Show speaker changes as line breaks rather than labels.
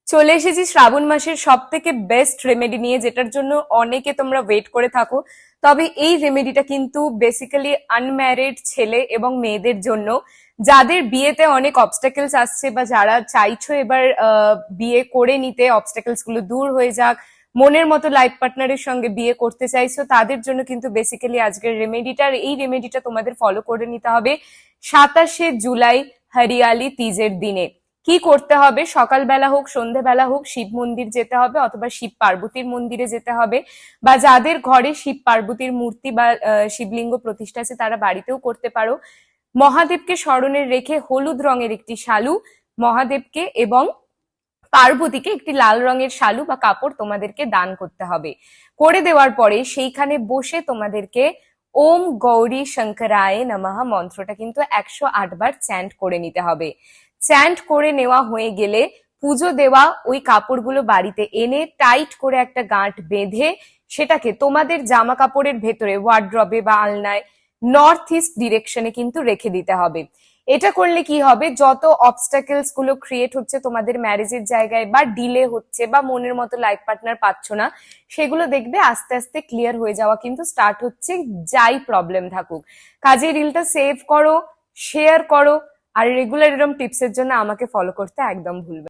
চলে এসেছি শ্রাবণ মাসের সব থেকে বেস্ট রেমেডি নিয়ে, যেটার জন্য অনেকে তোমরা ওয়েট করে থাকো। তবে এই রেমেডিটা কিন্তু বেসিক্যালি আনম্যারিড ছেলে এবং মেয়েদের জন্য, যাদের বিয়েতে অনেক অবস্টাকেলস আসছে বা যারা চাইছো এবার বিয়ে করে নিতে, অবস্টাকেলস গুলো দূর হয়ে যাক, মনের মতো লাইফ পার্টনারের সঙ্গে বিয়ে করতে চাইছো, তাদের জন্য কিন্তু বেসিক্যালি আজকের রেমেডিটা। আর এই রেমেডিটা তোমাদের ফলো করে নিতে হবে 27শে জুলাই হরিয়ালি তিজের দিনে। কি করতে হবে? সকালবেলা হোক সন্ধ্যেবেলা হোক শিব মন্দির যেতে হবে, অথবা শিব পার্বতীর মন্দিরে যেতে হবে, বা যাদের ঘরে শিব পার্বতীর মূর্তি বা শিবলিঙ্গ প্রতিষ্ঠা আছে তারা বাড়িতেও করতে পারো। মহাদেবকে স্মরণে রেখে হলুদ রঙের একটি শালু, মহাদেবকে এবং পার্বতীকে একটি লাল রঙের শালু বা কাপড় তোমাদেরকে দান করতে হবে। করে দেওয়ার পরে সেইখানে বসে তোমাদেরকে ওম গৌরী শঙ্করায় নমঃ মন্ত্রটা কিন্তু 108 বার চ্যান্ট করে নিতে হবে। চ্যান্ট করে নেওয়া হয়ে গেলে পুজো দেওয়া ওই কাপড়গুলো বাড়িতে এনে টাইট করে একটা গাঁট বেঁধে সেটাকে তোমাদের জামা কাপড়ের ভেতরে, ওয়ার্ড্রবে বা আলনায় নর্থ ইস্ট ডিরেকশনে কিন্তু রেখে দিতে হবে। এটা করলে কি হবে, যত অবস্টাকেলস গুলো ক্রিয়েট হচ্ছে তোমাদের ম্যারেজের জায়গায়, বা ডিলে হচ্ছে, বা মনের মতো লাইফ পার্টনার পাচ্ছ না, সেগুলো দেখবে আস্তে আস্তে ক্লিয়ার হয়ে যাওয়া কিন্তু স্টার্ট হচ্ছে, যাই প্রবলেম থাকুক। কাজে রিলটা সেভ করো, শেয়ার করো, আর রেগুলার এরকম টিপসের জন্য আমাকে ফলো করতে একদম ভুলবে না।